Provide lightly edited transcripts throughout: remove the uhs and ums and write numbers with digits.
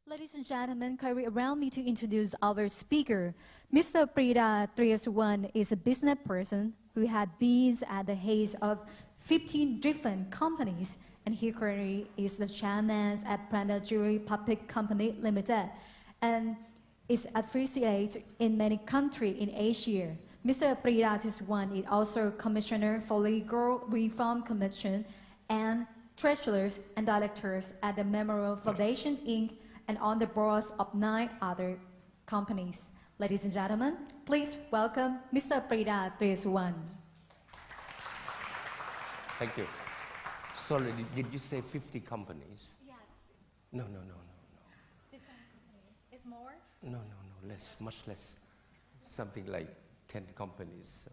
Ladies and gentlemen, kindly allow me to introduce our speaker. Mr. Prida Tiasuwan is a business person who had been at the head of 15 different companies, and he currently is the chairman at Prida Jewelry Public Company Limited, and is affiliated in many countries in Asia. Mr. Prida Tiasuwan is also Commissioner for Legal Reform Commission and Treasurers and Directors at the Memorial Foundation, Inc., and on the boards of 9 other companies. Ladies and gentlemen, please welcome Mr. Prida Tiasuwan. Thank you. Sorry, did you say 50 companies? Yes. No. Different companies. Is more? No, less, much less. Something like 10 companies.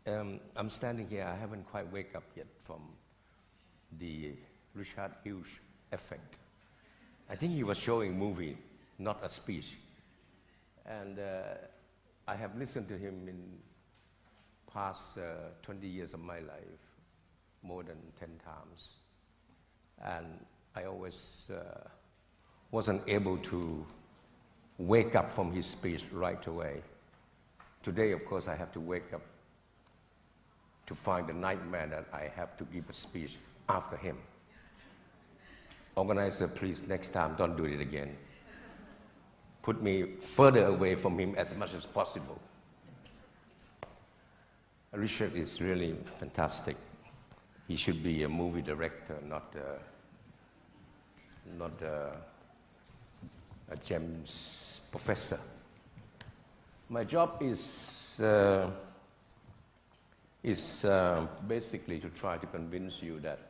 So. I'm standing here, I haven't quite wake up yet from the Richard Hughes effect. I think he was showing movie, not a speech. And I have listened to him in past 20 years of my life, more than 10 times. And I always wasn't able to wake up from his speech right away. Today, of course, I have to wake up to find the nightmare that I have to give a speech after him. Organizer, please, next time, don't do it again. Put me further away from him as much as possible. Richard is really fantastic. He should be a movie director, not a James professor. My job is basically to try to convince you that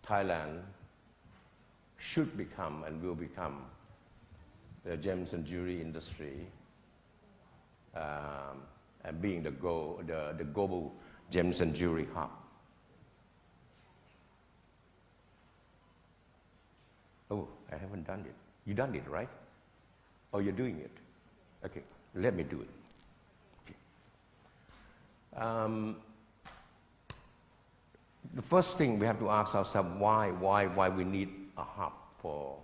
Thailand should become and will become the gems and jewelry industry, and being the global gems and jewelry hub. Oh, I haven't done it. You done it, right? Oh, you're doing it? Okay, let me do it. Okay. The first thing we have to ask ourselves, why we need a hub for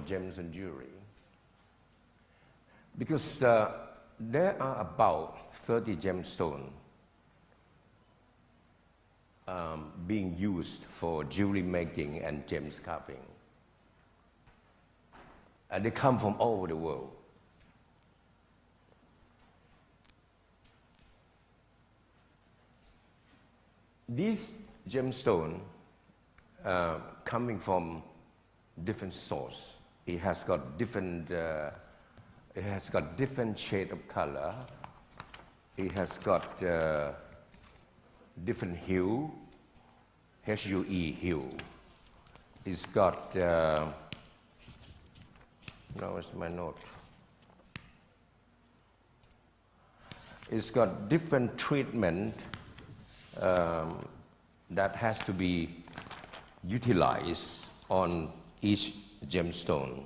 gems and jewelry? Because there are about 30 gemstones being used for jewelry making and gems carving. And they come from all over the world. These gemstones coming from different source. It has got different shade of color. It has got different hue, H-U-E, hue. It's got, now it's my note. It's got different treatment that has to be utilized on each gemstone.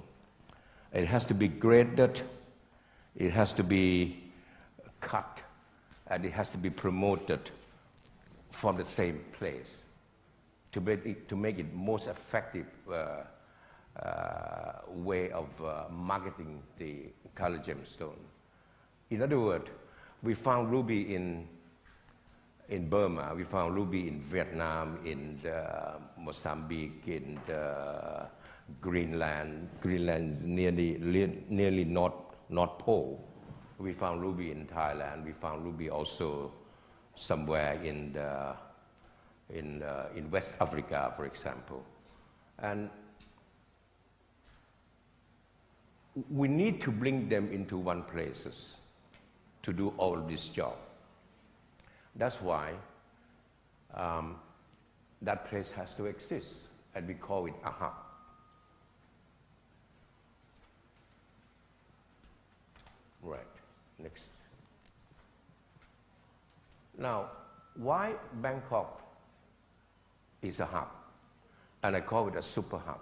It has to be graded, it has to be cut, and it has to be promoted from the same place to make it most effective way of marketing the color gemstone. In other words, we found ruby in Burma, we found ruby in Vietnam, in Mozambique, in Greenland. Greenland is nearly North Pole. We found ruby in Thailand. We found ruby also somewhere in West Africa, for example. And we need to bring them into one place to do all this job. That's why that place has to exist, and we call it a hub. Right, next. Now, why Bangkok is a hub? And I call it a super hub.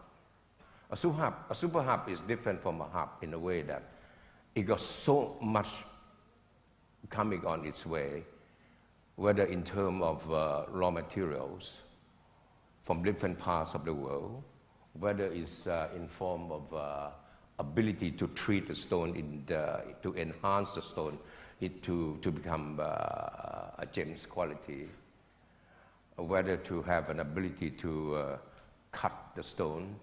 A super hub is different from a hub in a way that it got so much coming on its way, whether in terms of raw materials, from different parts of the world, whether it's in form of ability to treat the stone, to enhance the stone, to become a gem's quality, whether to have an ability to cut the stone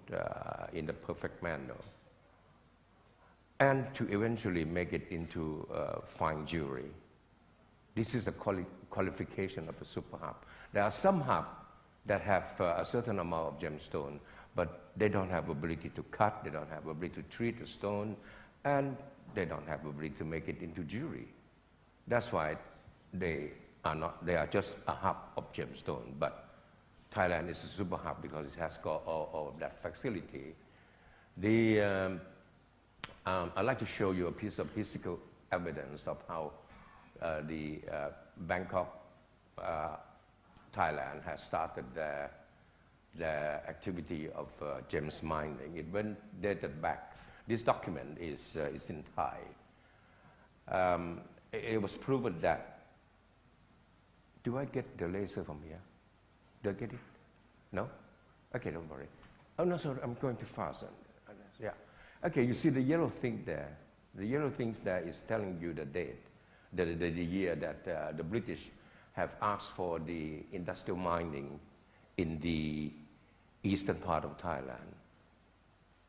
in the perfect manner, and to eventually make it into fine jewelry. This is a qualification of the super hub. There are some hubs that have a certain amount of gemstone, but they don't have ability to cut, they don't have ability to treat the stone, and they don't have ability to make it into jewelry. That's why they are just a hub of gemstone. But Thailand is a super hub because it has got all of that facility. I'd like to show you a piece of physical evidence of how the Bangkok, Thailand has started their activity of gems mining. It went dated back. This document is in Thai. It was proven that. Do I get the laser from here? Do I get it? No? Okay, don't worry. Oh no, sorry, I'm going too fast. Yeah. Okay, you see the yellow thing there. The yellow things there is telling you the date, the year that the British have asked for the industrial mining in the eastern part of Thailand.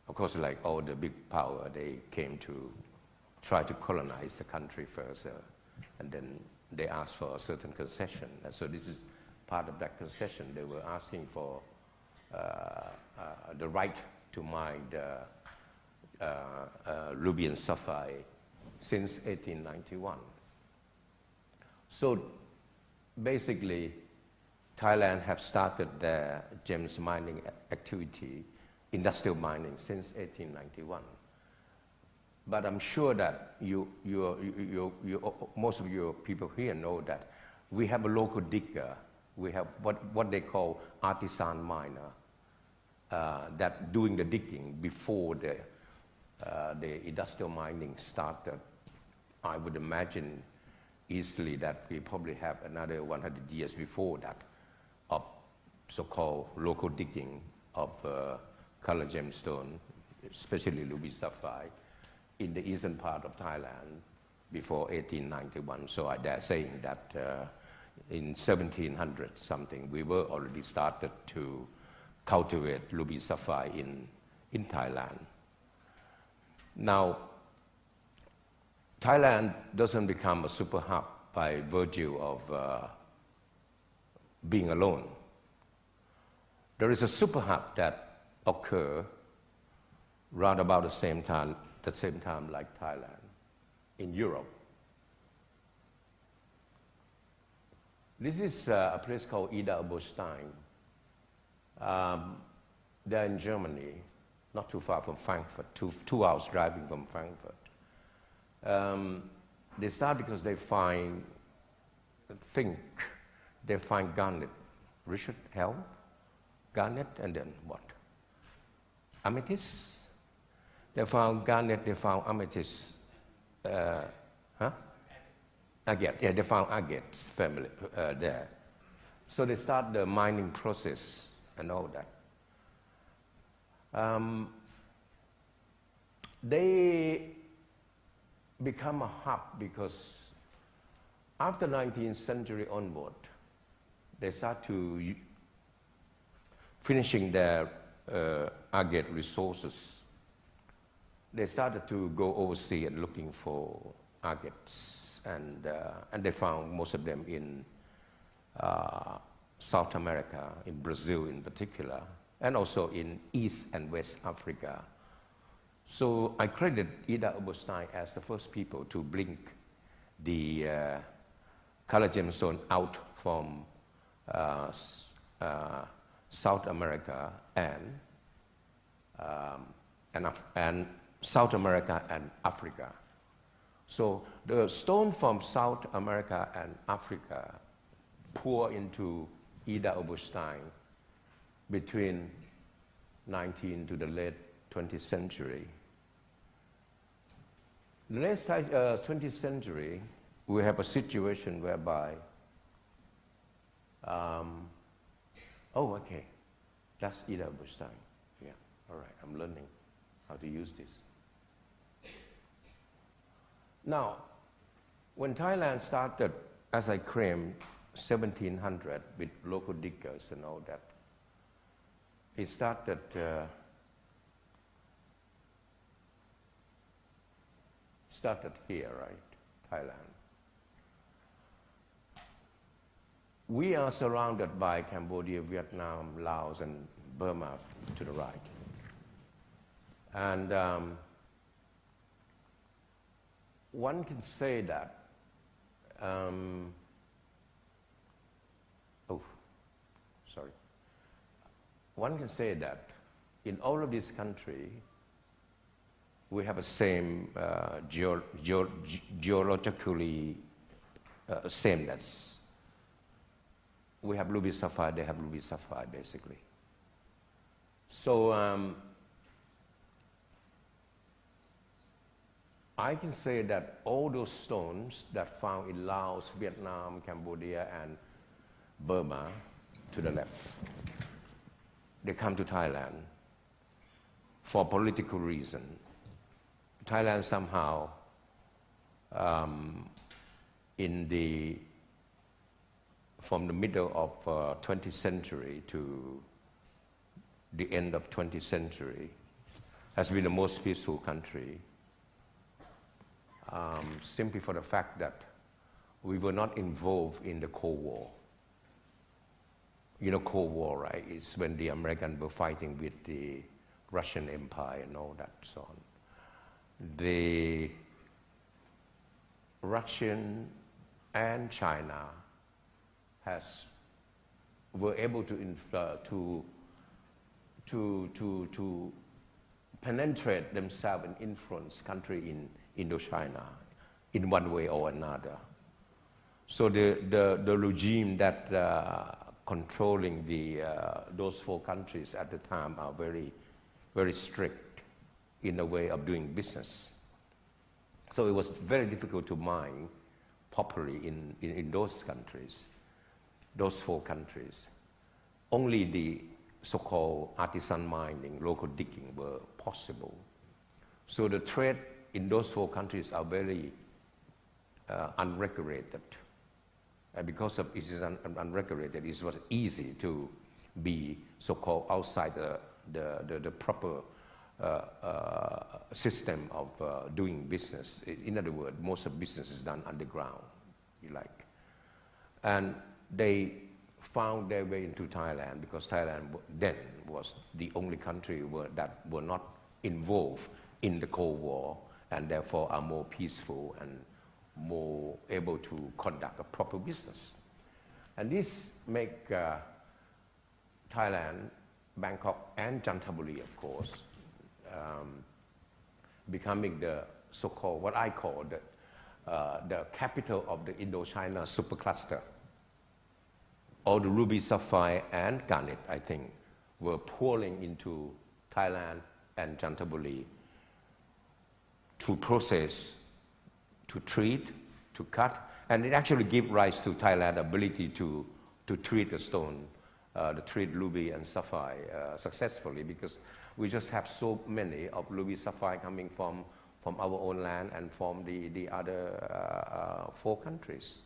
Of course, like all the big power, they came to try to colonize the country first, and then they asked for a certain concession. And so this is part of that concession. They were asking for the right to mine ruby and sapphire since 1891. So basically, Thailand have started their gems mining activity, industrial mining, since 1891. But I'm sure that most of your people here know that we have a local digger. We have what they call artisan miner that doing the digging before the industrial mining started. I would imagine easily that we probably have another 100 years before that of so-called local digging of color gemstone, especially ruby sapphire, in the eastern part of Thailand before 1891. So they're saying that in 1700 something, we were already started to cultivate ruby sapphire in Thailand. Now, Thailand doesn't become a super hub by virtue of being alone. There is a super hub that occurs round about the same time like Thailand, in Europe. This is a place called Ida Oberstein. They're in Germany, not too far from Frankfurt, 2 hours driving from Frankfurt. They start because they find garnet. Richard, help? Garnet, and then what? Amethyst? They found garnet, they found amethyst. Agate, yeah, they found agates family there. So they start the mining process and all that. They become a hub because after 19th century onward, they start to finishing their agate resources. They started to go overseas and looking for agates, and they found most of them in South America, in Brazil in particular, and also in East and West Africa. So I credit Ida Oberstein as the first people to bring the color gemstone out from South America and South America and Africa. So the stone from South America and Africa pour into Ida Oberstein between 19th to the late 20th century. In the late 20th century, we have a situation whereby, That's Ida Oberstein. Yeah, all right, I'm learning how to use this. Now, when Thailand started, as I claimed, 1700 with local diggers and all that, it started here, right, Thailand. We are surrounded by Cambodia, Vietnam, Laos, and Burma to the right. And one can say that, one can say that in all of these countries, we have the same geologically sameness. We have ruby sapphire, they have ruby sapphire, basically. So I can say that all those stones that found in Laos, Vietnam, Cambodia, and Burma, to the left, they come to Thailand for political reason. Thailand somehow, from the middle of 20th century to the end of 20th century, has been the most peaceful country, simply for the fact that we were not involved in the Cold War. You know, Cold War, right? It's when the Americans were fighting with the Russian Empire and all that so on. The Russian and China were able to penetrate themselves and influence country in Indochina in one way or another. So the regime that controlling those four countries at the time are very, very strict in the way of doing business. So it was very difficult to mine properly in those countries, those four countries. Only the so-called artisan mining, local digging were possible. So the trade in those four countries are very unregulated. And because of it is unregulated, it was easy to be so-called outside the proper system of doing business. In other words, most of business is done underground, you like. And they found their way into Thailand because Thailand then was the only country that were not involved in the Cold War and therefore are more peaceful and more able to conduct a proper business. And this make Thailand, Bangkok, and Chantaburi, of course, becoming the so-called, what I call the capital of the Indochina supercluster. All the ruby, sapphire, and garnet, I think, were pouring into Thailand and Chantaburi to process, to treat, to cut, and it actually gave rise to Thailand's ability to treat the stone, to treat ruby and sapphire successfully, because we just have so many of ruby, sapphire coming from our own land and from the other four countries.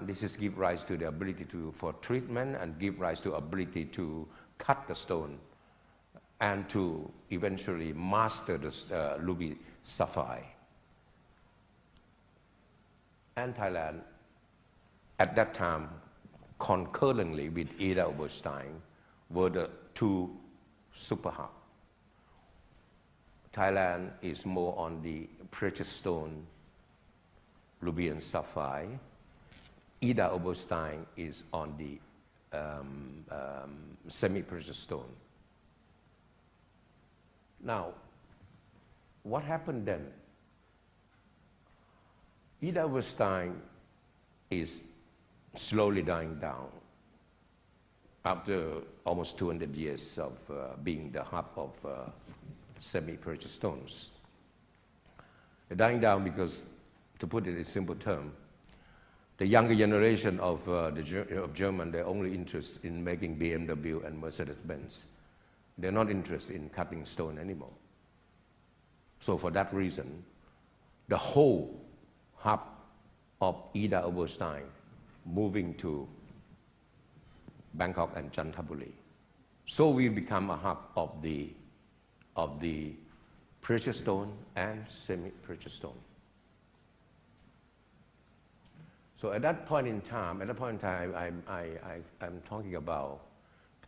This is give rise to the ability for treatment and give rise to ability to cut the stone and to eventually master the ruby sapphire. And Thailand, at that time, concurrently with Ida Oberstein, were the two super hubs. Thailand is more on the precious stone, ruby and sapphire. Ida Oberstein is on the semi-precious stone. Now, what happened then? Ida Oberstein is slowly dying down after almost 200 years of being the hub of semi-precious stones. Dying down because, to put it in simple terms, The younger generation of German, they're only interested in making BMW and Mercedes-Benz. They're not interested in cutting stone anymore. So for that reason, the whole hub of Ida Oberstein moving to Bangkok and Chantaburi. So we become a hub of the precious stone and semi-precious stone. So at that point in time, I'm talking about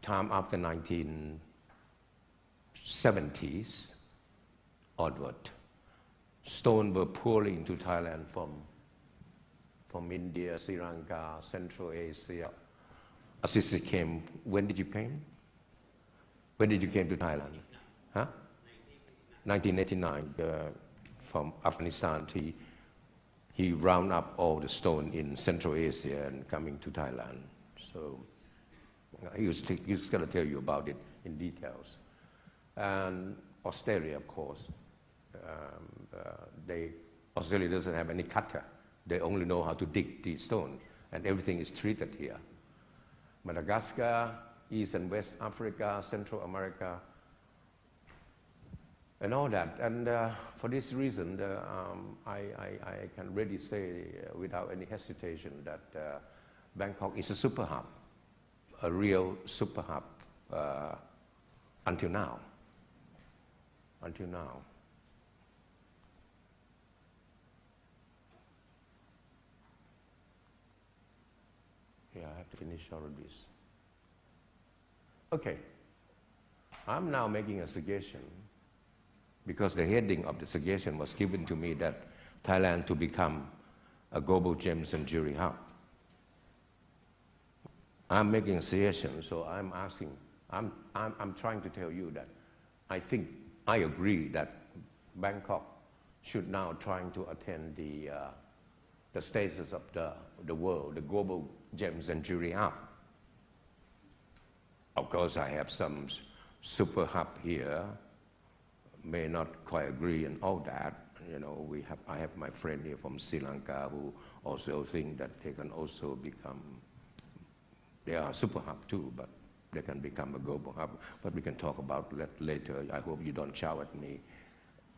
time after 1970s onward. Stone were pouring into Thailand from India, Sri Lanka, Central Asia. Assisi came. When did you came? When did you came to Thailand? Huh? 1989. From Afghanistan, he round up all the stone in Central Asia and coming to Thailand. So he was going to tell you about it in details. And Australia, of course, Australia doesn't have any cutter. They only know how to dig the stone, and everything is treated here. Madagascar, East and West Africa, Central America, and all that. And for this reason, I can really say without any hesitation that Bangkok is a super hub, a real super hub until now. Until now. Yeah, I have to finish all of this. Okay. I'm now making a suggestion because the heading of the suggestion was given to me that Thailand to become a global gems and jewelry hub. I'm making a suggestion, so I'm asking, I'm trying to tell you that I agree that Bangkok should now trying to attain the status of the world, the global gems and jewelry hub. Of course, I have some super hub here, may not quite agree and all that. You know, I have my friend here from Sri Lanka who also think that they can also become, they are a super hub too, but they can become a global hub. But we can talk about that later. I hope you don't shout at me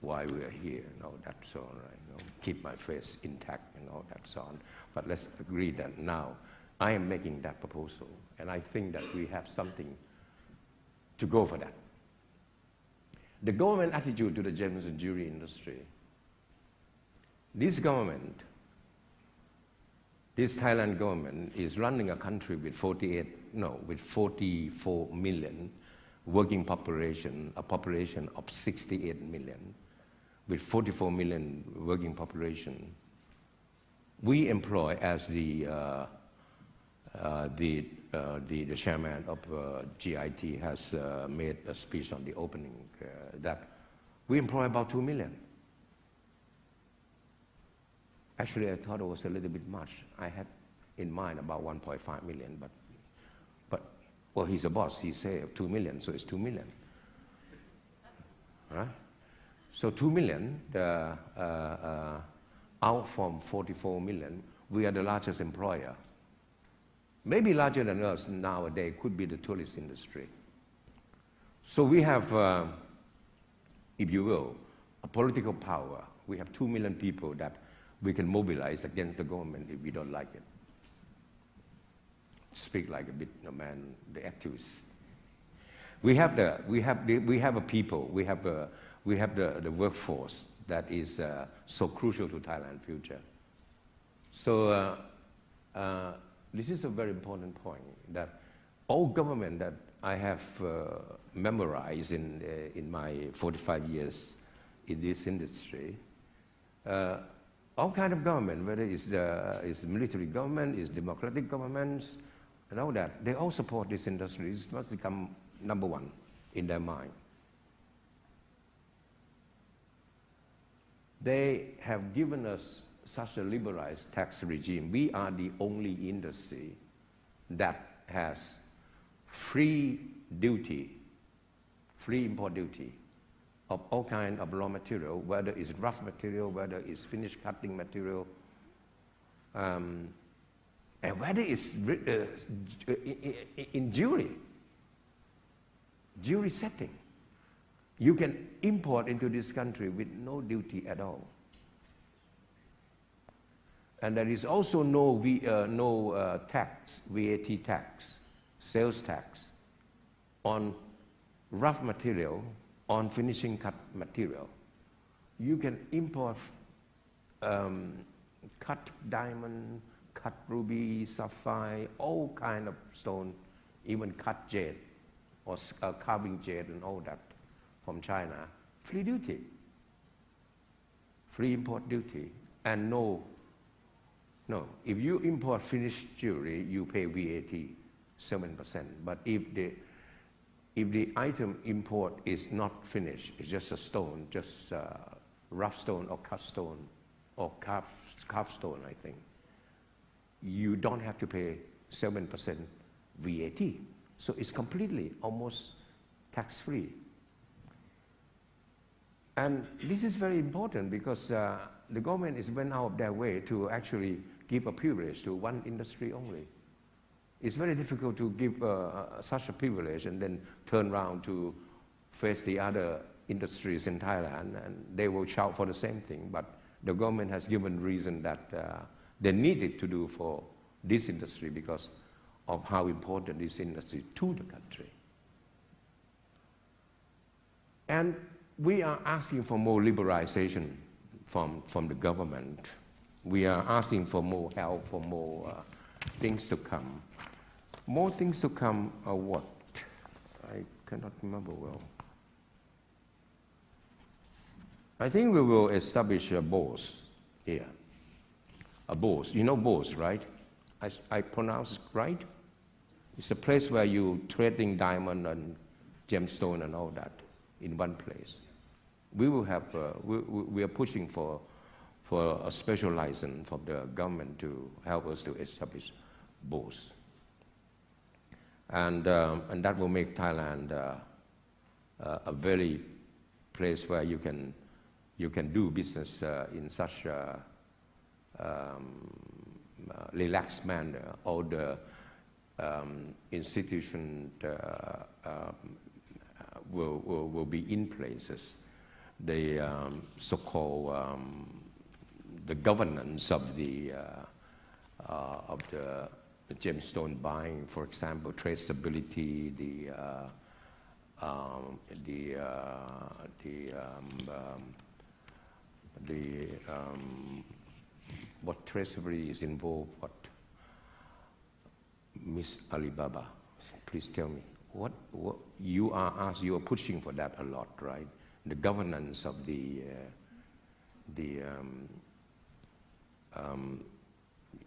why we are here and all that so on. Right? You know, keep my face intact and all that so on. But let's agree that now I am making that proposal, and I think that we have something to go for that. The government attitude to the gems and jewelry industry. This government, this Thailand government is running a country with 44 million working population, a population of 68 million. With 44 million working population, we employ, as the chairman of GIT has made a speech on the opening, that we employ about 2 million. Actually, I thought it was a little bit much. I had in mind about 1.5 million, but well, he's a boss. He said 2 million, so it's 2 million. Right? So 2 million out from 44 million, we are the largest employer. Maybe larger than us nowadays could be the tourist industry. So we have, if you will, a political power. We have 2 million people that we can mobilize against the government if we don't like it. Speak like a bit, man, the activist. We have the workforce that is so crucial to Thailand's future. So this is a very important point, that all government that I have memorized in my 45 years in this industry, all kind of government, whether it's military government, it's democratic governments, and all that, they all support this industry. It must become number one in their mind. They have given us such a liberalized tax regime. We are the only industry that has free import duty of all kinds of raw material, whether it's rough material, whether it's finished cutting material. And whether it's in jewelry setting, you can import into this country with no duty at all. And there is also no tax, VAT tax, sales tax on rough material, on finishing cut material. You can import cut diamond, cut ruby, sapphire, all kind of stone, even cut jade or carving jade and all that from China, free duty, free import duty, and no, if you import finished jewelry, you pay VAT 7%. But if the item import is not finished, it's just a stone, just rough stone or cut stone or carved stone, I think, you don't have to pay 7% VAT. So it's completely, almost tax-free. And this is very important because the government is went out of their way to actually give a privilege to one industry only. It's very difficult to give such a privilege and then turn around to face the other industries in Thailand, and they will shout for the same thing. But the government has given reason that they needed to do for this industry because of how important this industry to the country. And we are asking for more liberalization from the government. We are asking for more help, for more things to come. More things to come are what? I cannot remember well. I think we will establish a bourse here. A bourse. You know bourse, right? I pronounce it right? It's a place where you trading diamond and gemstone and all that in one place. We will have. We are pushing for a special license from the government to help us to establish bourse, and that will make Thailand a very place where you can do business in such a relaxed manner. All the institutions will be in places. The so-called the governance of the gemstone buying, for example, traceability, what traceability is involved. What, Miss Alibaba, please tell me what you are asked. You are pushing for that a lot, right? The governance of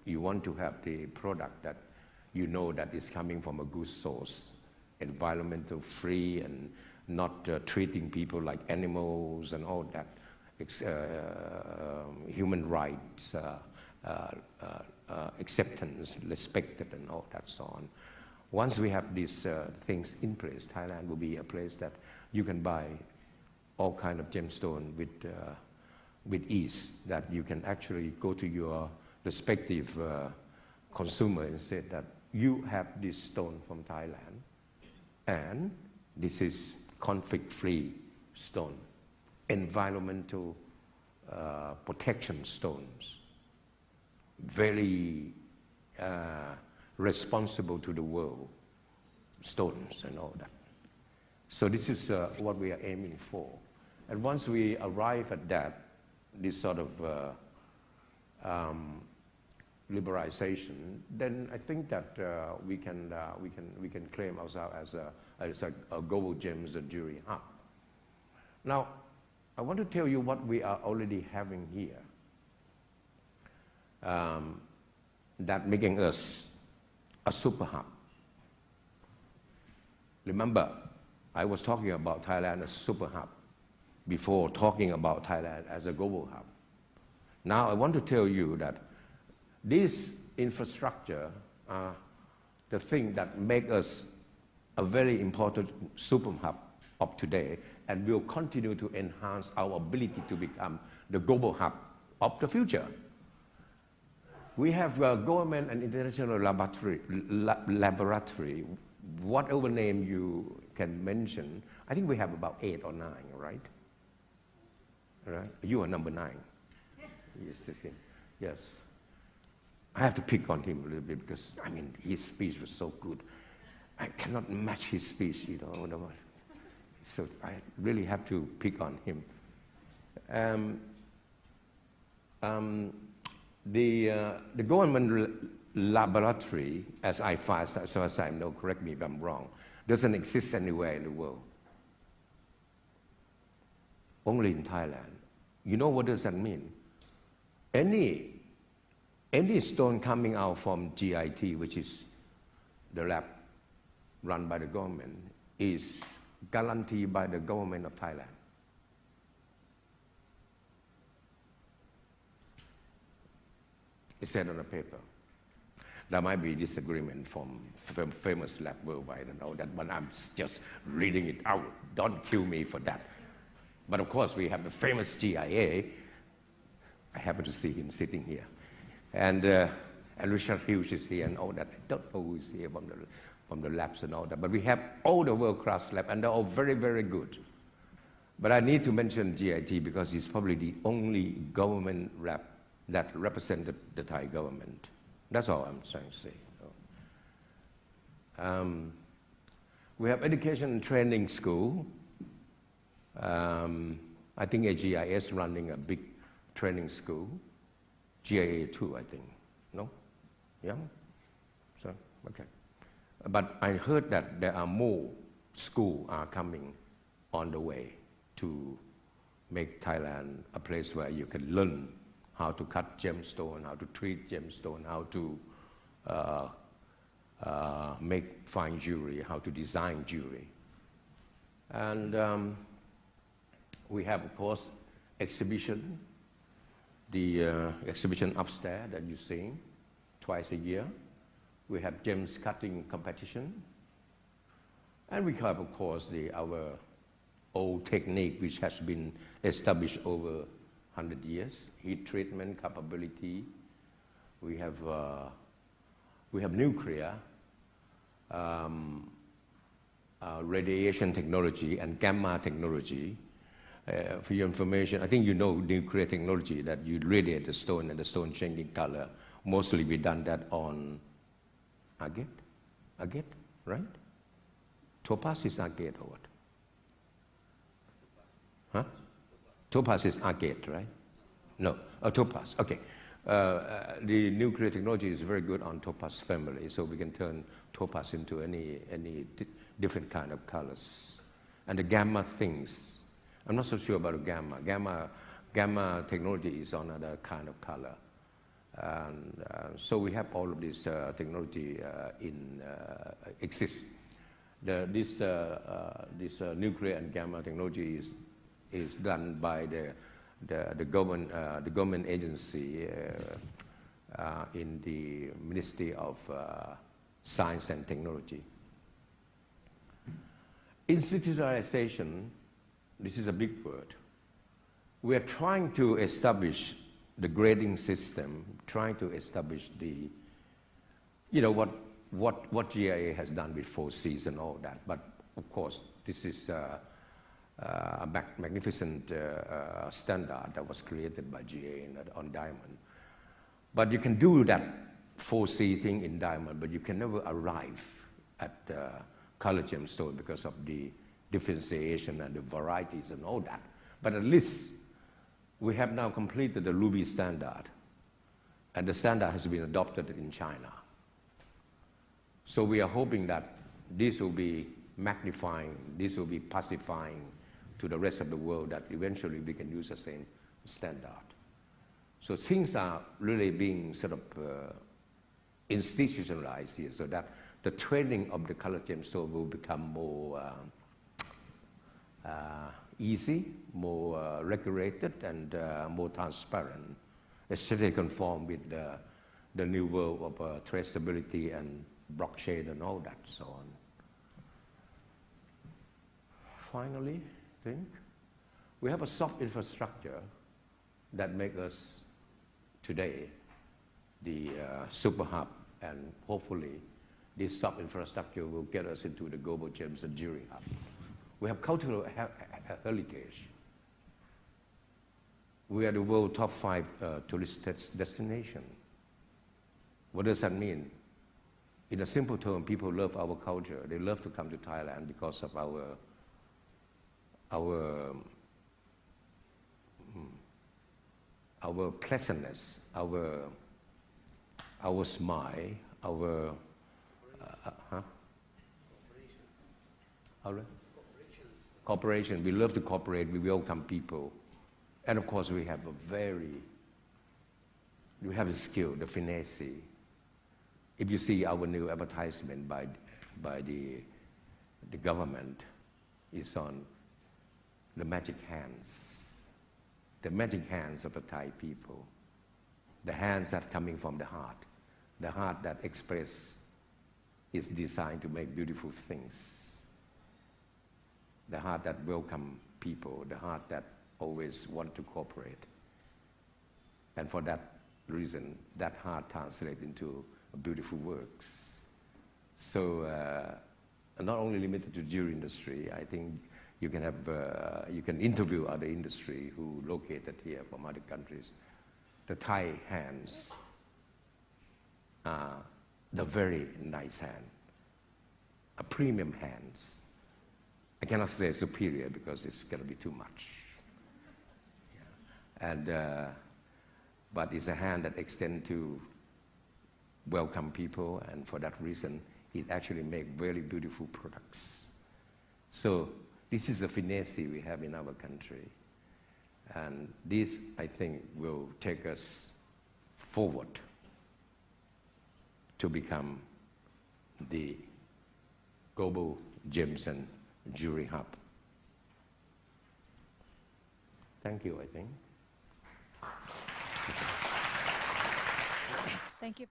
you want to have the product that you know that is coming from a good source, environmental free, and not treating people like animals and all that, human rights, acceptance, respected, and all that so on. Once we have these things in place, Thailand will be a place that you can buy all kind of gemstone with ease, that you can actually go to your respective consumer and say that you have this stone from Thailand and this is conflict-free stone, environmental protection stones, very responsible to the world stones and all that. So this is what we are aiming for. And once we arrive at that, this sort of liberalization, then I think that we can claim ourselves as a global gems and jewelry hub. Now, I want to tell you what we are already having here, that making us a super hub. Remember, I was talking about Thailand as super hub before talking about Thailand as a global hub. Now I want to tell you that this infrastructure are the thing that make us a very important super hub of today, and will continue to enhance our ability to become the global hub of the future. We have government and international laboratory, whatever name you can mention. I think we have about 8 or 9, right? Right? You are number 9. Yes, yes. I have to pick on him a little bit because, I mean, his speech was so good. I cannot match his speech, you know. So I really have to pick on him. The government laboratory, as far as I know, correct me if I'm wrong, doesn't exist anywhere in the world. Only in Thailand. You know what does that mean? Any stone coming out from GIT, which is the lab run by the government, is guaranteed by the government of Thailand. It's said on the paper. There might be disagreement from famous lab worldwide and all that, but I'm just reading it out. Don't kill me for that. But of course, we have the famous GIA. I happen to see him sitting here. And Richard Hughes is here and all that. I don't know who is here from the labs and all that. But we have all the world-class labs, and they're all very, very good. But I need to mention GIT because it's probably the only government lab that represented the Thai government. That's all I'm trying to say. We have education and training school. I think AGIS running a big training school. GIA too, I think. No? Yeah? So, okay. But I heard that there are more schools are coming on the way to make Thailand a place where you can learn how to cut gemstone, how to treat gemstone, how to make fine jewelry, how to design jewelry. And we have, of course, exhibition. The exhibition upstairs that you're seeing twice a year. We have gems cutting competition. And we have, of course, our old technique, which has been established over 100 years, heat treatment capability. We have nuclear, radiation technology, and gamma technology. For your information, I think you know nuclear technology, that you radiate the stone and the stone changing color. Mostly we done that on agate, right? Topaz is agate or what? Huh? Topaz is agate, right? No, topaz, okay. The nuclear technology is very good on topaz family, so we can turn topaz into any different kind of colors. And the gamma things, I'm not so sure about the gamma. Gamma technology is on another kind of color. And so we have all of this technology exists. This nuclear and gamma technology is done by the government agency in the Ministry of Science and Technology. Institutionalization, this is a big word. We are trying to establish the grading system, trying to establish what GIA has done with 4 Cs and all that. But of course, this is a magnificent standard that was created by GIA on diamond. But you can do that 4C thing in diamond, but you can never arrive at color gemstone because of the differentiation and the varieties and all that. But at least we have now completed the ruby standard, and the standard has been adopted in China. So we are hoping that this will be magnifying, this will be pacifying to the rest of the world, that eventually we can use the same standard. So things are really being sort of institutionalized here, so that the training of the color gemstone will become more easy, more regulated, and more transparent, especially conform with the new world of traceability and blockchain and all that, so on. Finally, I think we have a soft infrastructure that makes us today the super hub, and hopefully this sub-infrastructure will get us into the global gems and jewelry hub. We have cultural heritage. We are the world top 5 tourist destination. What does that mean? In a simple term, people love our culture. They love to come to Thailand because of our pleasantness, our smile, our cooperation. We love to cooperate. We welcome people, and of course, we have a skill, the finesse. If you see our new advertisement by the government, it's on the magic hands of the Thai people, the hands that coming from the heart that express is designed to make beautiful things, the heart that welcome people, the heart that always want to cooperate. And for that reason, that heart translates into beautiful works. So not only limited to jewelry industry, I think you can interview other industry who located here from other countries. The Thai hands are the very nice hand, a premium hands. I cannot say superior because it's going to be too much. Yeah. And but it's a hand that extends to welcome people, and for that reason, it actually makes very beautiful products. So this is the finesse we have in our country. And this, I think, will take us forward to become the global gems and jewelry hub. Thank you, I think. Thank you.